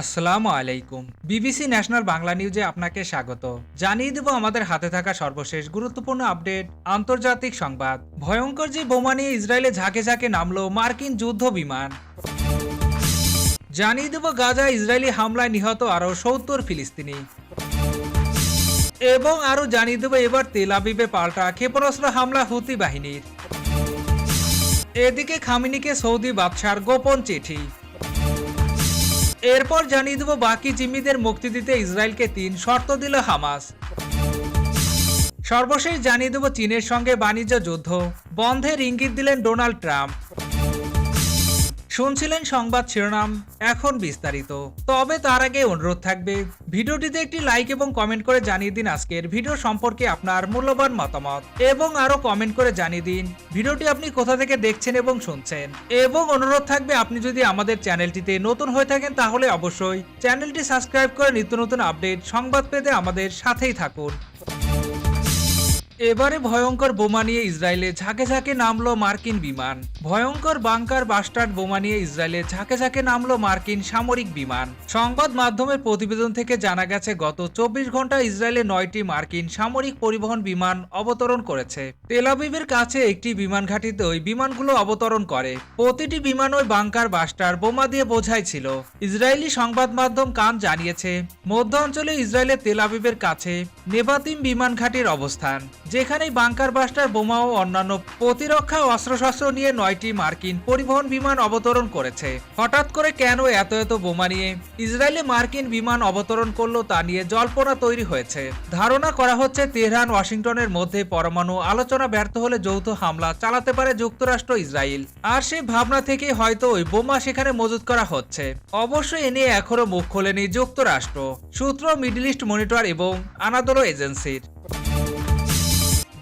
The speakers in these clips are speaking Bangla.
আসসালামু আলাইকুম। বিবিসি ন্যাশনাল বাংলা নিউজে আপনাকে স্বাগত। জানিয়ে দেব আমাদের হাতে থাকা সর্বশেষ গুরুত্বপূর্ণ আপডেট, আন্তর্জাতিক সংবাদ। ভয়ঙ্কর যে বোমা নিয়ে ইসরায়েলে ঝাঁকে ঝাঁকে নামলো মার্কিন যুদ্ধ বিমান। জানিয়ে দেব গাজা ইসরায়েলি হামলায় নিহত আরও ৭০ ফিলিস্তিনি। এবং আরও জানিয়ে দেব এবার তেল আবিবে পাল্টা ক্ষেপণাস্ত্র হামলা হুতি বাহিনীর। এদিকে খামিনিকে সৌদি বাদশার গোপন চিঠি। এরপর জানিয়ে দেব বাকি জিম্মিদের মুক্তি দিতে ইসরায়েলকে ৩ শর্ত দিল হামাস। সর্বশেষ জানিয়ে দেব চীনের সঙ্গে বাণিজ্য যুদ্ধ বন্ধের ইঙ্গিত দিলেন ডোনাল্ড ট্রাম্প। শুনছিলেন সংবাদ শিরোনাম, এখন বিস্তারিত। তবে তার আগে অনুরোধ থাকবে ভিডিওটিতে একটি লাইক এবং কমেন্ট করে জানিয়ে দিন আজকের ভিডিও সম্পর্কে আপনার মূল্যবান মতামত, এবং আরো কমেন্ট করে জানিয়ে দিন ভিডিওটি আপনি কোথা থেকে দেখছেন এবং শুনছেন। এবং অনুরোধ থাকবে আপনি যদি আমাদের চ্যানেলটিতে নতুন হয়ে থাকেন তাহলে অবশ্যই চ্যানেলটি সাবস্ক্রাইব করে নিত্য নতুন আপডেট সংবাদ পেতে আমাদের সাথেই থাকুন। এবারে ভয়ঙ্কর বোমা নিয়ে ইসরায়েলে ঝাঁকে ঝাঁকে নামলো মার্কিন বিমান। ভয়ঙ্কর বাংকার বাস্টার্ড বোমা নিয়ে ইসরায়েলে ঝাঁকে ঝাঁকে নামলো মার্কিন সামরিক বিমান। সংবাদ মাধ্যমের প্রতিবেদন থেকে জানা গেছে গত ২৪ ঘন্টা ইসরায়েলে ৯টি মার্কিন সামরিক পরিবহন বিমান অবতরণ করেছে। তেল আবিবের কাছে একটি বিমান ঘাঁটিতে ওই বিমানগুলো অবতরণ করে। প্রতিটি বিমান ওই বাংকার বাস্টার বোমা দিয়ে বোঝাই ছিল। ইসরায়েলি সংবাদ মাধ্যম কান জানিয়েছে মধ্য অঞ্চলে ইসরায়েলের তেল আবিবের কাছে নেভাতিম বিমান ঘাঁটির অবস্থান, যেখানে বাংকার বাস্টার বোমা ও অন্যান্য প্রতিরক্ষা অস্ত্রশস্ত্র নিয়ে ৯টি মার্কিন পরিবহন বিমান অবতরণ করেছে। হঠাৎ করে কেন এত বোমা নিয়ে ইসরায়েলে মার্কিন বিমান অবতরণ করলো তা নিয়ে জল্পনা তৈরি হয়েছে। ধারণা করা হচ্ছে তেহরান ওয়াশিংটনের মধ্যে পরমাণু আলোচনা ব্যর্থ হলে যৌথ হামলা চালাতে পারে যুক্তরাষ্ট্র ইসরায়েল, আর সেই ভাবনা থেকে হয়তো ওই বোমা সেখানে মজুত করা হচ্ছে। অবশ্যই এ নিয়ে এখনো মুখ খোলেনি যুক্তরাষ্ট্র, সূত্র মিডল ইস্ট মনিটর এবং আনাদোলো এজেন্সির।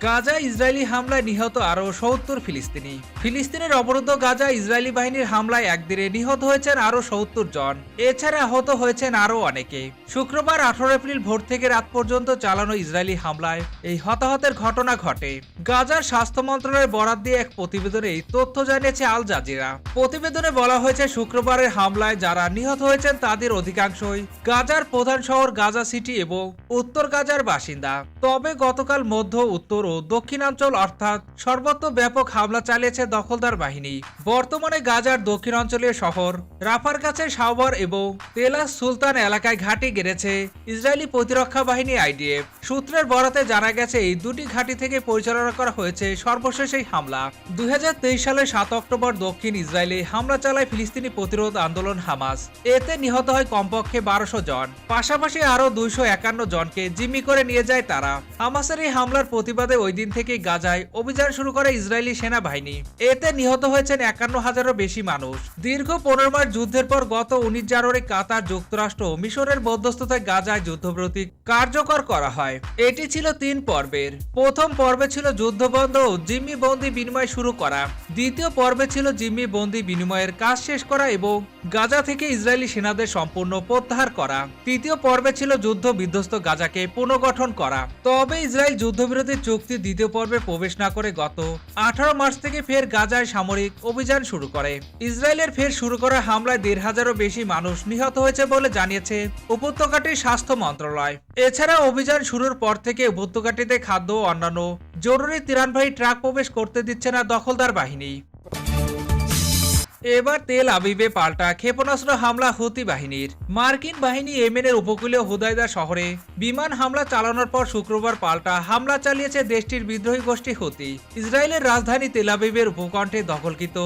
গাজা ইসরায়েলি হামলায় নিহত আরও ৭০ ফিলিস্তিনি। ফিলিস্তিনের অবরুদ্ধ গাজা ইসরায়েলি বাহিনীর হামলায় একদিনে নিহত হয়েছেন আরও ৭০ জন। এছাড়া আহত হয়েছেন আরও অনেকে। শুক্রবার ১৮ এপ্রিল ভোর থেকে রাত পর্যন্ত চালানো ইসরায়েলি হামলায় এই হতাহতের ঘটনা ঘটে। গাজার স্বাস্থ্য মন্ত্রণালয়ের বরাত দিয়ে এক প্রতিবেদনে এই তথ্য জানিয়েছে আল জাজিরা। প্রতিবেদনে বলা হয়েছে শুক্রবারের হামলায় যারা নিহত হয়েছেন তাদের অধিকাংশই গাজার প্রধান শহর গাজা সিটি এবং উত্তর গাজার বাসিন্দা। তবে গতকাল মধ্য, উত্তর ও দক্ষিণাঞ্চল অর্থাৎ সর্বত্র ব্যাপক হামলা চালিয়েছে দখলদার বাহিনী। বর্তমানে গাজার দক্ষিণাঞ্চলীয় শহর রাফার কাছে সাওবার এবং তেলাস সুলতান এলাকায় ঘাঁটি গেড়েছে ইসরায়েলি প্রতিরক্ষা বাহিনী আইডিএফ। সূত্রের বরাতে জানা গেছে এই দুটি ঘাঁটি থেকে পরিচালনা করা হয়েছে সর্বশেষ এই হামলা। ২০২৩ সালের ৭ অক্টোবর দক্ষিণ ইসরায়েলে হামলা চালায় ফিলিস্তিনি প্রতিরোধ আন্দোলন হামাস। এতে নিহত হয় কমপক্ষে ১২০০ জন, পাশাপাশি আরও ২৫১ জনকে জিম্মি করে নিয়ে যায় তারা। হামাসের এই হামলার প্রতিবাদে ওই দিন থেকেই গাজায় অভিযান শুরু করে ইসরায়েলি সেনাবাহিনী। এতে নিহত হয়েছেন ৫১,০০০-এরও বেশি মানুষ। দীর্ঘ ১৫ মাস যুদ্ধের পর গত ১৯ জানুয়ারি কাতার, যুক্তরাষ্ট্র ও মিশরের মধ্যস্থতায় গাজায় যুদ্ধবিরতি কার্যকর করা হয়। এটি ছিল ৩ পর্বের। প্রথম পর্বে ছিল যুদ্ধবন্ধ ও জিম্মি বন্দি বিনিময় শুরু করা। দ্বিতীয় পর্বে ছিল জিম্মি বন্দি বিনিময়ের কাজ শেষ করা এবং গাজা থেকে ইসরায়েলি সেনাদের সম্পূর্ণ প্রত্যাহার করা। তৃতীয় পর্বে ছিল যুদ্ধ বিধ্বস্ত গাজাকে পুনর্গঠন করা। তবে ইসরায়েল যুদ্ধবিরতির চুক্তি দ্বিতীয় পর্বে প্রবেশ না করে গত ১৮ মার্চ থেকে ফের গাজায় সামরিক অভিযান শুরু করে। ইসরায়েলের ফের শুরু করা হামলায় ১৫০০-এরও বেশি মানুষ নিহত হয়েছে বলে জানিয়েছে উপত্যকাটির স্বাস্থ্য মন্ত্রণালয়। এছাড়া অভিযান শুরুর পর থেকে উপত্যকাটিতে খাদ্য ও অন্যান্য জরুরি ত্রাণবাহী ট্রাক প্রবেশ করতে দিচ্ছে না দখলদার বাহিনী। এবার তেল আবিবে পাল্টা ক্ষেপণাস্ত্র হামলা হুতি বাহিনীর। মার্কিন বাহিনী ইয়েমেনের উপকূলীয় হুদাইদা শহরে বিমান হামলা চালানোর পর শুক্রবার পাল্টা হামলা চালিয়েছে দেশটির বিদ্রোহী গোষ্ঠী হুতি। ইসরায়েলের রাজধানী তেল আবিবের উপকণ্ঠে দখলকৃত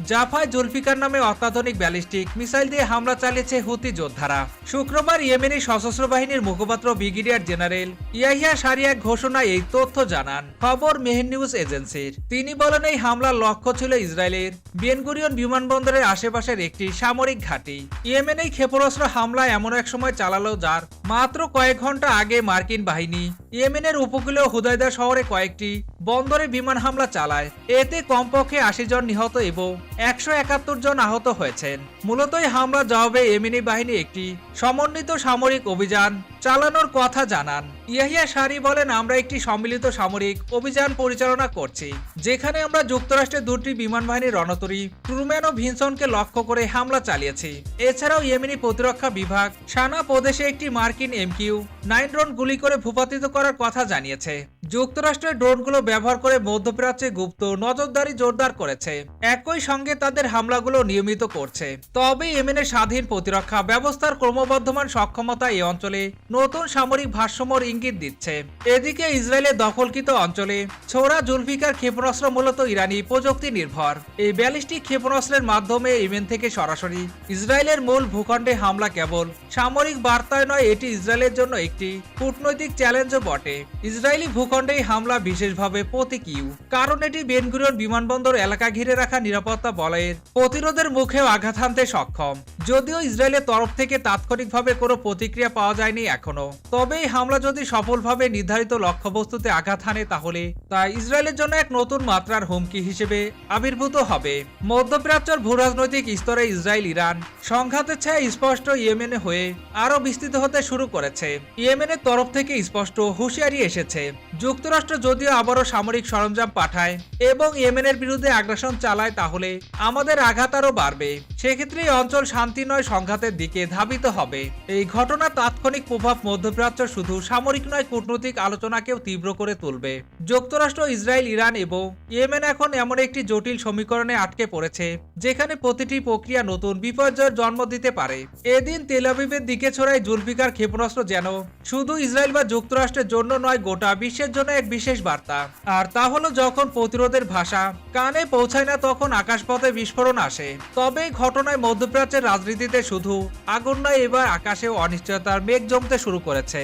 জাফায় জুলফিকার নামে অত্যাধুনিক ব্যালিস্টিক মিসাইল দিয়ে হামলা চালিয়েছে হুতি যোদ্ধারা। শুক্রবার ইয়েমেনি সশস্ত্র বাহিনীর মুখপাত্র ব্রিগেডিয়ার জেনারেল ইয়াহিয়া সারিয়া ঘোষণায় এই তথ্য জানান খবর মেহের নিউজ এজেন্সির। তিনি বলেন এই হামলার লক্ষ্য ছিল ইসরায়েলের বেনগুরিয়ন বিমানবন্দরের আশেপাশের একটি সামরিক ঘাঁটি। ইয়েমেনে ক্ষেপণাস্ত্র হামলা এমন এক সময় চালালো যার মাত্র কয়েক ঘন্টা আগে মার্কিন বাহিনী ইয়েমেনের উপকূলীয় হুদাইদা শহরে কয়েকটি বন্দরে বিমান হামলা চালায়। এতে কমপক্ষে ৮০ জন নিহত এবং ১৭১ জন আহত হয়েছেন। মূলত এই হামলার জবাবে ইয়েমেনি বাহিনী একটি সমন্বিত সামরিক অভিযান চালানোর কথা জানান। ইয়াহিয়া সারি বলেন, আমরা একটি সম্মিলিত সামরিক অভিযান পরিচালনা করছি, যেখানে আমরা যুক্তরাষ্ট্রের দুটি বিমান বাহিনীর রণতরী ট্রুম্যান ও ভিনসনকে লক্ষ্য করে হামলা চালিয়েছি। এছাড়াও ইয়েমেনি প্রতিরক্ষা বিভাগ সানা প্রদেশে একটি মার্কিন MQ-9 ড্রোন গুলি করে ভূপাতিত করার কথা জানিয়েছে। যুক্তরাষ্ট্রের ড্রোনগুলো ব্যবহার করে মধ্যপ্রাচ্যে গুপ্ত নজরদারি জোরদার করেছে, একই সঙ্গে তাদের হামলাগুলো নিয়মিত করছে। তবে ইয়েমেনের স্বাধীন প্রতিরক্ষা ব্যবস্থার ক্রমবর্ধমান সক্ষমতা এই অঞ্চলে নতুন সামরিক ভারসাম্যর ইঙ্গিত দিচ্ছে। এদিকে ইসরায়েলের দখলকৃত অঞ্চলে ছোড়া জুলফিকার ক্ষেপণাস্ত্র মূলত ইরানি প্রযুক্তি নির্ভর। এই ব্যালিস্টিক ক্ষেপণাস্ত্রের মাধ্যমে ইয়েমেন থেকে সরাসরি ইসরায়েলের মূল ভূখণ্ডে হামলা কেবল সামরিক বার্তায় নয়, এটি ইসরায়েলের জন্য একটি কূটনৈতিক চ্যালেঞ্জও বটে। ইসরায়েলি ভূখণ্ডে হামলা বিশেষভাবে প্রতীকীয়, কারণ এটি বেন গুরিয়ন বিমানবন্দর এলাকা ঘিরে রাখা নিরাপত্তা বলয়ের প্রতিরোধের মুখেও আঘাত হানতে সক্ষম। যদিও ইসরায়েলের তরফ থেকে তাৎক্ষণিকভাবে কোনো প্রতিক্রিয়া পাওয়া যায়নি এখনো, তবে এই হামলা যদি সফলভাবে নির্ধারিত লক্ষ্যবস্তুতে আঘাত হানে তাহলে তা ইসরায়েলের জন্য এক নতুন মাত্রার হুমকি হিসেবে আবির্ভূত হবে। মধ্যপ্রাচ্যের ভূরাজনৈতিক স্তরে ইসরায়েল ইরান সংঘাতের ছায়া স্পষ্ট ইয়েমেনে হয়ে আরও বিস্তৃত হতে শুরু করেছে। ইয়েমেনের তরফ থেকে স্পষ্ট হুঁশিয়ারি এসেছে, যুক্তরাষ্ট্র যদিও আবারও সামরিক সরঞ্জাম পাঠায় এবং ইয়েমেনের বিরুদ্ধে আগ্রাসন চালায় তাহলে আমাদের আঘাত আরও বাড়বে। সেক্ষেত্রে এই অঞ্চল শান্তি নয় সংঘাতের দিকে ধাবিত হবে। এই ঘটনার তাৎক্ষণিক প্রভাব মধ্যপ্রাচ্য শুধু সামরিক নয়, কূটনৈতিক আলোচনাকেও তীব্র করে তুলবে। যুক্তরাষ্ট্র, ইসরায়েল, ইরান এবং ইয়েমেন এখন এমন একটি জটিল সমীকরণে আটকে পড়েছে যেখানে প্রতিটি প্রক্রিয়া নতুন বিপর্যয়ের জন্ম দিতে পারে। এদিন তেল আবিবের দিকে ছড়ায় জুলফিকার ক্ষেপণাস্ত্র যেন শুধু ইসরায়েল বা যুক্তরাষ্ট্রের জন্য নয়, গোটা বিশ্বের জন্য এক বিশেষ বার্তা। আর তা হলো, যখন প্রতিরোধের ভাষা কানে পৌঁছায় না তখন আকাশপথে বিস্ফোরণ আসে। তবে এই ঘটনায় মধ্যপ্রাচ্যের রাজনীতিতে শুধু আগুন নয়, এবার আকাশেও অনিশ্চয়তার মেঘ জমতে শুরু করেছে।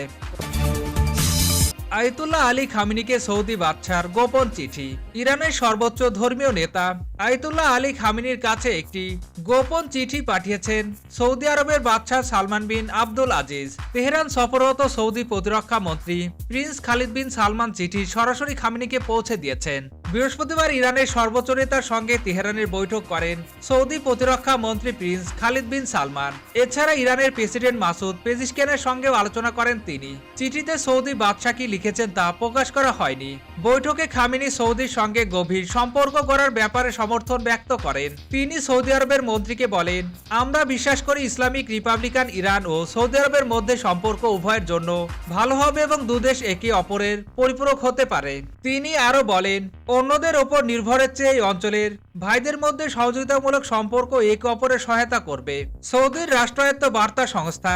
আয়াতুল্লাহ আলী খামেনিকে সৌদি বাদশার গোপন চিঠি। ইরানের সর্বোচ্চ ধর্মীয় নেতা আয়াতুল্লাহ আলী খামেনির কাছে একটি গোপন চিঠি পাঠিয়েছেন সৌদি আরবের বাদশাহ সালমান বিন আব্দুল আজিজ। তেহরান সফররত সৌদি প্রতিরক্ষা মন্ত্রী প্রিন্স খালিদ বিন সালমান চিঠি সরাসরি খামেনিকে পৌঁছে দিয়েছেন। বৃহস্পতিবার ইরানের সর্বোচ্চ নেতার সঙ্গে তেহরানের বৈঠক করেন সৌদি প্রতিরক্ষা মন্ত্রী প্রিন্স খালিদ বিন সালমান। এছাড়া ইরানের প্রেসিডেন্ট মাসুদ পেজিশকিয়ানের সঙ্গেও আলোচনা করেন তিনি। চিঠিতে সৌদি বাদশাহ কি লিখেছেন তা প্রকাশ করা হয়নি। বৈঠকে খামেনি সৌদির সঙ্গে গভীর সম্পর্ক করার ব্যাপারে সমর্থন ব্যক্ত করেন। তিনি সৌদি আরবের মন্ত্রীকে বলেন, আমরা বিশ্বাস করি ইসলামিক রিপাবলিকান ইরান ও সৌদি আরবের মধ্যে সম্পর্ক উভয়ের জন্য ভালো হবে এবং দুদেশ একে অপরের পরিপূরক হতে পারে। তিনি আরো বলেন, অন্যদের ওপর নির্ভরের চেয়ে এই অঞ্চলের ভাইদের মধ্যে সহযোগিতামূলক সম্পর্ক একে অপরের সহায়তা করবে। সৌদির রাষ্ট্রায়ত্ত বার্তা সংস্থা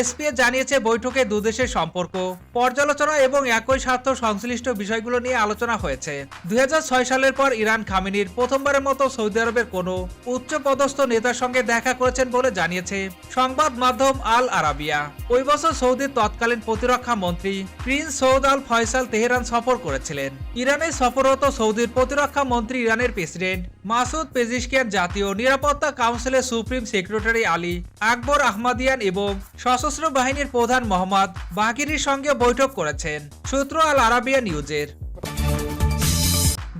SPA জানিয়েছে, বৈঠকে দুদেশের সম্পর্ক পর্যালোচনা এবং একই স্বার্থ সংশ্লিষ্ট বিষয়গুলো নিয়ে আলোচনা হয়েছে। 2006 সালের পর ইরান খামেনির প্রথমবারের মতো সৌদি আরবের কোনো উচ্চপদস্থ নেতার সঙ্গে দেখা করেছেন বলে জানিয়েছে সংবাদ মাধ্যম আল আরাবিয়া। ওই বছর সৌদির তৎকালীন প্রতিরক্ষা মন্ত্রী প্রিন্স সৌদ আল ফয়সাল তেহরান সফর করেছিলেন। ইরানে সফররত সৌদির প্রতিরক্ষা মন্ত্রী ইরানের প্রেসিডেন্ট মাসুদ পেজিশকিয়ান, জাতীয় নিরাপত্তা কাউন্সিলের সুপ্রিম সেক্রেটারি আলী আকবর আহমাদিয়ান এবং সশস্ত্র বাহিনীর প্রধান মোহাম্মদ বাকিরির সঙ্গে বৈঠক করেছেন। সূত্র আল আরাবিয়া নিউজের।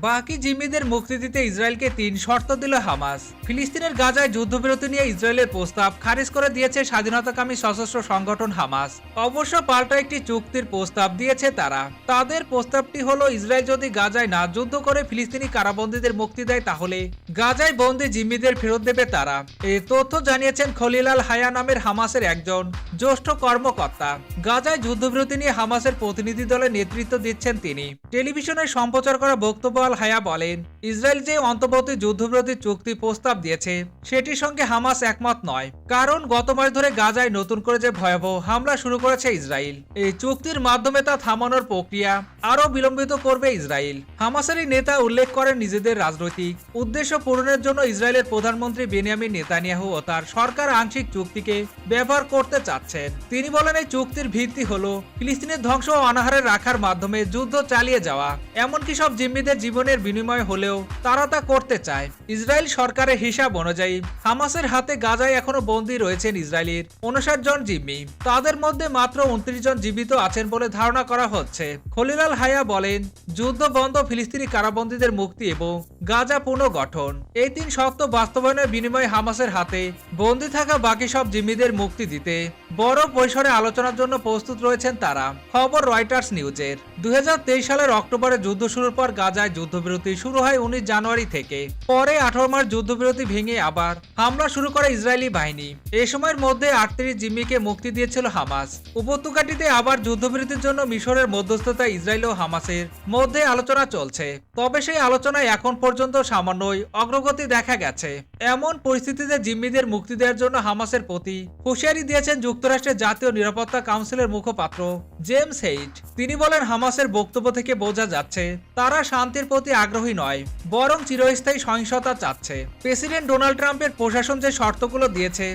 বাকি জিম্মিদের মুক্তি দিতে ইসরায়েলকে 3 শর্ত দিল হামাস। ফিলিস্তিনের গাজায় যুদ্ধবিরতি নিয়ে ইসরায়েলের প্রস্তাব খারিজ করে দিয়েছে স্বাধীনতাকামী সশস্ত্র সংগঠন হামাস। অবশ্য পাল্টা একটি চুক্তির প্রস্তাব দিয়েছে তারা। তাদের প্রস্তাবটি হলো, ইসরায়েল যদি গাজায় না যুদ্ধ করে ফিলিস্তিনি কারাবন্দীদের মুক্তি দেয় তাহলে গাজায় বন্দী জিম্মিদের ফেরত দেবে তারা। এই তথ্য জানিয়েছেন খলিল আল হায়া নামের হামাসের একজন জ্যেষ্ঠ কর্মকর্তা। গাজায় যুদ্ধবিরতি নিয়ে হামাসের প্রতিনিধি দলের নেতৃত্ব দিচ্ছেন তিনি। টেলিভিশনে সম্প্রচার করা বক্তব্য হায়া বলেন, ইসরায়েল যে অন্তর্বর্তী যুদ্ধবিরতি চুক্তি প্রস্তাব দিয়েছে সেটির সঙ্গে হামাস একমত নয়, কারণ গত মাস ধরে গাজায় নতুন করে যে ভয়াবহ হামলা শুরু করেছে ইসরায়েল, এই চুক্তির মাধ্যমে তা থামানোর প্রক্রিয়া আরও বিলম্বিত করবে ইসরায়েল। হামাসের এই নেতা উল্লেখ করেন, নিজেদের রাজনৈতিক উদ্দেশ্য পূরণের জন্য ইসরায়েলের প্রধানমন্ত্রী বেনিয়ামিন নেতানিয়াহু ও তার সরকার আংশিক চুক্তিকে ব্যবহার করতে চাচ্ছেন। তিনি বলেন, এই চুক্তির ভিত্তি হলো ফিলিস্তিনের ধ্বংস ও অনাহারে রাখার মাধ্যমে যুদ্ধ চালিয়ে যাওয়া, এমনকি সব জিম্মিদের জীবন জীবনের বিনিময় হলেও তারা তা করতে চায়। ইসরায়েল সরকারের হিসাব অনুযায়ী হামাসের হাতে গাজায় এখনো বন্দী রয়েছেন ইসরায়েলের 59 জন জিম্মি। তাদের মধ্যে মাত্র 29 জন জীবিত আছেন বলে ধারণা করা হচ্ছে। খলিল আল হায়া বলেন, যুদ্ধ বন্ধ, ফিলিস্তিনি কারাবন্দীদের মুক্তি এবং গাজা পুনর্গঠন, এই 3 শর্ত বাস্তবায়নের বিনিময়ে হামাসের হাতে বন্দী থাকা বাকি সব জিম্মিদের মুক্তি দিতে বড় পরিসরে আলোচনার জন্য প্রস্তুত রয়েছেন তারা। খবর রয়টার্স নিউজের। 2023 সালের অক্টোবরে যুদ্ধ শুরুর পর গাজায় যুদ্ধবিরতি শুরু হয় 19 জানুয়ারি থেকে। পরে 18 মার্চ যুদ্ধবিরতি ভেঙে আবার হামলা শুরু করে ইসরায়েলি বাহিনী। এ সময়ের মধ্যে 38 জিম্মিকে মুক্তি দিয়েছিল হামাস। উপত্যকাটিতে আবার যুদ্ধবিরতির জন্য মিশরের মধ্যস্থতায় ইসরায়েল ও হামাসের মধ্যে আলোচনা চলছে। তবে সেই আলোচনায় এখন পর্যন্ত সামান্যই অগ্রগতি দেখা গেছে। এমন পরিস্থিতিতে জিম্মিদের মুক্তি দেওয়ার জন্য হামাসের প্রতি হুঁশিয়ারি দিয়েছেন যুক্তরাষ্ট্রের জাতীয় নিরাপত্তা কাউন্সিলের মুখপাত্র জেমস হেইট। তিনি বলেন, হামাসের বক্তব্য থেকে বোঝা যাচ্ছে তারা শান্তির প্রতি আগ্রহী নয়, বরং চিরস্থায়ী সহিংসতা চাচ্ছে। প্রেসিডেন্ট ডোনাল্ড ট্রাম্পের প্রশাসন যে শর্তগুলো দিয়েছে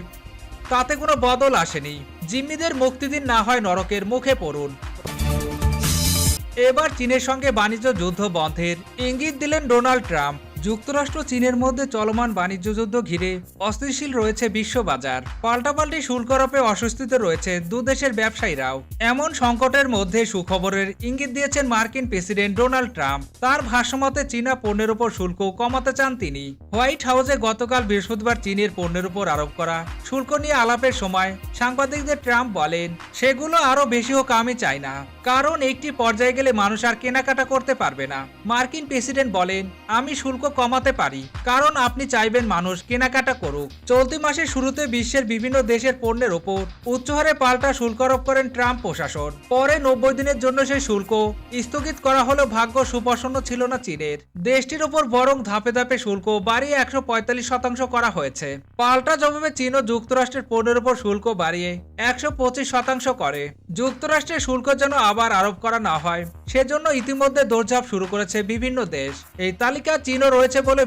তাতে কোনো বদল আসেনি। জিম্মিদের মুক্তি দিন, না হয় নরকের মুখে পড়ুন। এবার চীনের সঙ্গে বাণিজ্য যুদ্ধ বন্ধের ইঙ্গিত দিলেন ডোনাল্ড ট্রাম্প। যুক্তরাষ্ট্র চীনের মধ্যে চলমান বাণিজ্য যুদ্ধ ঘিরে অস্থিতিশীল রয়েছে বিশ্ববাজার। পাল্টাপাল্টি শুল্ক আরোপে অস্বস্তিতে রয়েছে দুদেশের ব্যবসায়ীরাও। এমন সংকটের মধ্যে সুখবরের ইঙ্গিত দিয়েছেন মার্কিন প্রেসিডেন্ট ডোনাল্ড ট্রাম্প। তার ভাষ্যমতে চীনা পণ্যের উপর শুল্ক কমাতে চান তিনি। হোয়াইট হাউসে গতকাল বৃহস্পতিবার চীনের পণ্যের উপর আরোপ করা শুল্ক নিয়ে আলাপের সময় সাংবাদিকদের ট্রাম্প বলেন, সেগুলো আরো বেশি হোক আমি চাই না, কারণ একটি পর্যায়ে গেলে মানুষ আর কেনাকাটা করতে পারবে না। মার্কিন প্রেসিডেন্ট বলেন, আমি শুল্ক কমাতে পারি কারণ আপনি চাইবেন মানুষ কেনাকাটা করুক। চলতি মাসের শুরুতে বিশ্বের বিভিন্ন দেশের পণ্যের ওপর উচ্চহারে পাল্টা শুল্ক আরোপ করেন ট্রাম্প প্রশাসন। পরে 90 দিনের জন্য সেই শুল্ক স্থগিত করা হলেও ভাগ্য সুপ্রসন্ন ছিল না চীনের। দেশটির ওপর বরং ধাপে ধাপে শুল্ক বাড়িয়ে 145% করা হয়েছে। পাল্টা জবাবে চীন ও যুক্তরাষ্ট্রের পণ্যের উপর শুল্ক বাড়িয়ে 125% করে। যুক্তরাষ্ট্রের শুল্ক যেন আবার আরোপ করা না হয় সেজন্য ইতিমধ্যে দৌড়ঝাঁপ শুরু করেছে বিভিন্ন দেশ। এই তালিকা চীনও রয়েছে বলে